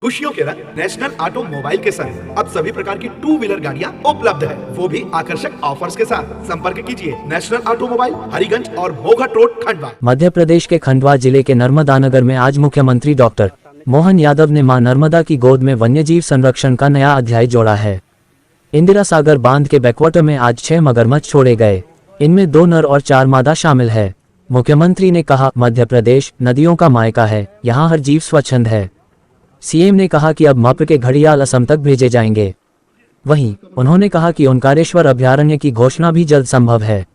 खुशियों के रंग नेशनल ऑटोमोबाइल के संग अब सभी प्रकार की टू व्हीलर गाड़ियां उपलब्ध है, वो भी आकर्षक ऑफर्स के साथ। संपर्क कीजिए नेशनल ऑटोमोबाइल, हरिगंज और मोघट रोड, खंडवा। मध्य प्रदेश के खंडवा जिले के नर्मदानगर में आज मुख्यमंत्री डॉक्टर मोहन यादव ने मां नर्मदा की गोद में वन्यजीव संरक्षण का नया अध्याय जोड़ा है। इंदिरा सागर बांध के बैकवाटर में आज 6 मगरमच्छ छोड़े गए। इनमें 2 नर और 4 मादा शामिल है। मुख्यमंत्री ने कहा, मध्य प्रदेश नदियों का मायका है, यहाँ हर जीव स्वच्छंद है। सीएम ने कहा कि अब मप्र के घड़ियाल असम तक भेजे जाएंगे। वहीं उन्होंने कहा कि ओंकारेश्वर अभयारण्य की घोषणा भी जल्द संभव है।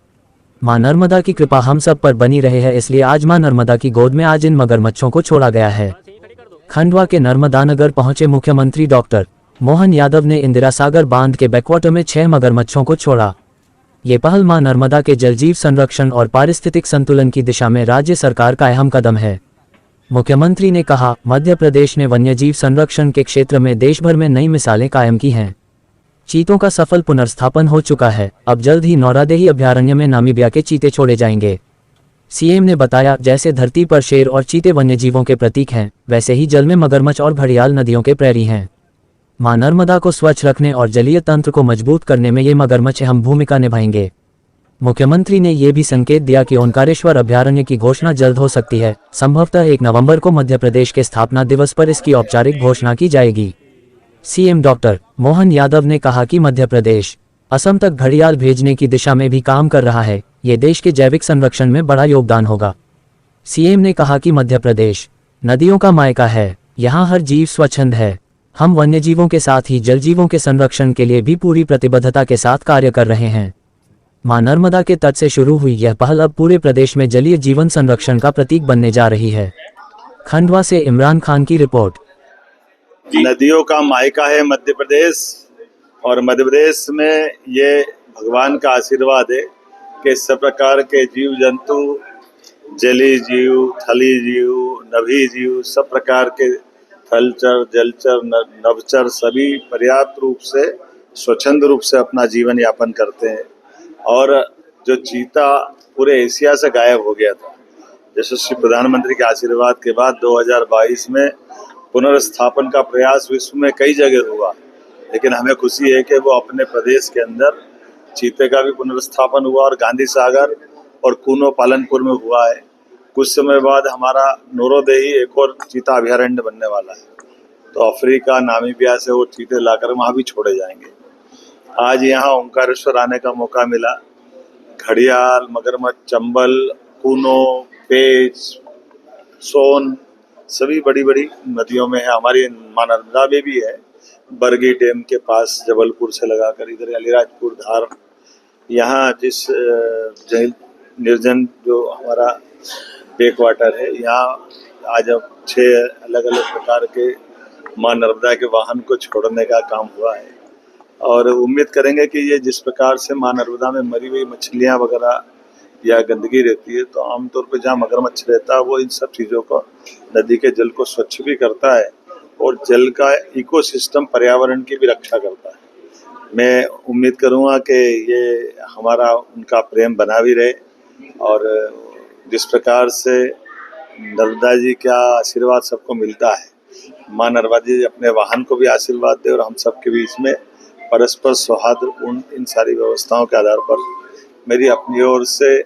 मां नर्मदा की कृपा हम सब पर बनी रहे है, इसलिए आज मां नर्मदा की गोद में आज इन मगरमच्छों को छोड़ा गया है। खंडवा के नर्मदानगर पहुंचे मुख्यमंत्री डॉक्टर मोहन यादव ने इंदिरा सागर बांध के बैकवाटर में 6 मगरमच्छों को छोड़ा। ये पहल मां नर्मदा के जलजीव संरक्षण और पारिस्थितिक संतुलन की दिशा में राज्य सरकार का अहम कदम है। मुख्यमंत्री ने कहा, मध्य प्रदेश ने वन्यजीव संरक्षण के क्षेत्र में देश भर में नई मिसालें कायम की हैं। चीतों का सफल पुनर्स्थापन हो चुका है। अब जल्द ही नौरादेही अभयारण्य में नामीबिया के चीते छोड़े जाएंगे। सीएम ने बताया, जैसे धरती पर शेर और चीते वन्यजीवों के प्रतीक हैं, वैसे ही जल में मगरमच्छ और घड़ियाल नदियों के प्रहरी हैं। मां नर्मदा को स्वच्छ रखने और जलीय तंत्र को मजबूत करने में ये मगरमच्छ अहम भूमिका निभाएंगे। मुख्यमंत्री ने यह भी संकेत दिया कि ओंकारेश्वर अभयारण्य की घोषणा जल्द हो सकती है। संभवतः 1 नवंबर को मध्य प्रदेश के स्थापना दिवस पर इसकी औपचारिक घोषणा की जाएगी। सीएम डॉक्टर मोहन यादव ने कहा कि मध्य प्रदेश असम तक घड़ियाल भेजने की दिशा में भी काम कर रहा है। ये देश के जैविक संरक्षण में बड़ा योगदान होगा। सीएम ने कहा कि मध्य प्रदेश नदियों का मायका है, यहाँ हर जीव स्वच्छंद है। हम वन्यजीवों के साथ ही जलजीवों के संरक्षण के लिए भी पूरी प्रतिबद्धता के साथ कार्य कर रहे हैं। मां नर्मदा के तट से शुरू हुई यह पहल अब पूरे प्रदेश में जलीय जीवन संरक्षण का प्रतीक बनने जा रही है। खंडवा से इमरान खान की रिपोर्ट। नदियों का मायका है मध्य प्रदेश, और मध्य प्रदेश में ये भगवान का आशीर्वाद है कि सब प्रकार के जीव जंतु, जलीय जीव, थलीय जीव, नभी जीव, सब प्रकार के थलचर, जलचर, नभचर सभी पर्याप्त रूप से स्वच्छंद रूप से अपना जीवन यापन करते हैं। और जो चीता पूरे एशिया से गायब हो गया था, यशस्वी प्रधानमंत्री के आशीर्वाद के बाद 2022 में पुनर्स्थापन का प्रयास विश्व में कई जगह हुआ, लेकिन हमें खुशी है कि वो अपने प्रदेश के अंदर चीते का भी पुनर्स्थापन हुआ और गांधी सागर और कूनो पालनपुर में हुआ है। कुछ समय बाद हमारा नौरोदेही एक और चीता अभयारण्य बनने वाला है, तो अफ्रीका, नामीबिया से वो चीते लाकर वहाँ भी छोड़े जाएंगे। आज यहाँ ओंकारेश्वर आने का मौका मिला। घड़ियाल, मगरमच्छ, चंबल, कूनो, पेच, सोन सभी बड़ी बड़ी नदियों में है। हमारी मां नर्मदा में भी है, बरगी डैम के पास जबलपुर से लगाकर इधर अलीराजपुर धार। यहाँ जिस निर्जन जो हमारा बैक वाटर है, यहाँ आज अब 6 अलग अलग प्रकार के मां नर्मदा के वाहन को छोड़ने का काम हुआ है। और उम्मीद करेंगे कि ये जिस प्रकार से मां नर्मदा में मरी हुई मछलियाँ वगैरह या गंदगी रहती है, तो आमतौर पर जहाँ मगरमच्छ रहता है वो इन सब चीज़ों को, नदी के जल को स्वच्छ भी करता है और जल का इकोसिस्टम, पर्यावरण की भी रक्षा करता है। मैं उम्मीद करूँगा कि ये हमारा उनका प्रेम बना भी रहे, और जिस प्रकार से नर्मदा जी का आशीर्वाद सबको मिलता है, मां नर्मदा जी अपने वाहन को भी आशीर्वाद दे और हम सबके बीच में परस्पर सौहार्दपूर्ण इन सारी व्यवस्थाओं के आधार पर मेरी अपनी ओर से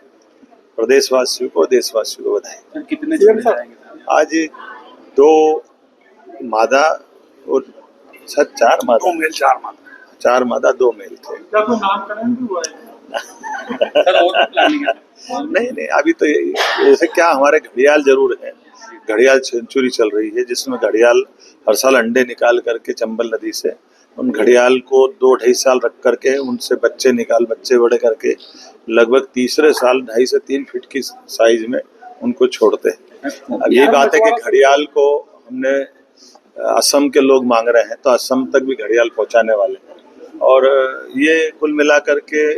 प्रदेशवासियों को, देशवासियों को बधाई। कितने छोड़े जाएंगे? आज 2 मादा और 4 मादा, 4 मादा 2 मेल थे। क्या कोई नामकरण भी हुआ है? नहीं, अभी तो जैसे क्या हमारे घड़ियाल जरूर है। घड़ियाल सेंचुरी चल रही है, जिसमें घड़ियाल हर साल अंडे निकाल करके चंबल नदी से उन घड़ियाल को 2-2.5 साल रख करके उनसे बच्चे बड़े करके लगभग तीसरे साल 2.5 से 3 फीट की साइज में उनको छोड़ते हैं। अब यही बात है कि घड़ियाल को हमने असम के लोग मांग रहे हैं, तो असम तक भी घड़ियाल पहुंचाने वाले हैं। और ये कुल मिलाकर के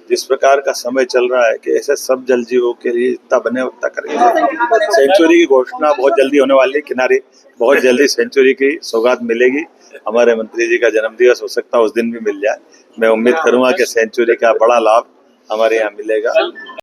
जिस प्रकार का समय चल रहा है कि ऐसे सब जल जीवों के लिए जितना बने उतना करेंगे। सेंचुरी की घोषणा बहुत जल्दी होने वाली है, किनारे बहुत जल्दी सेंचुरी की सौगात मिलेगी। हमारे मंत्री जी का जन्मदिवस हो सकता है उस दिन भी मिल जाए। मैं उम्मीद करूंगा कि सेंचुरी का बड़ा लाभ हमारे यहाँ मिलेगा।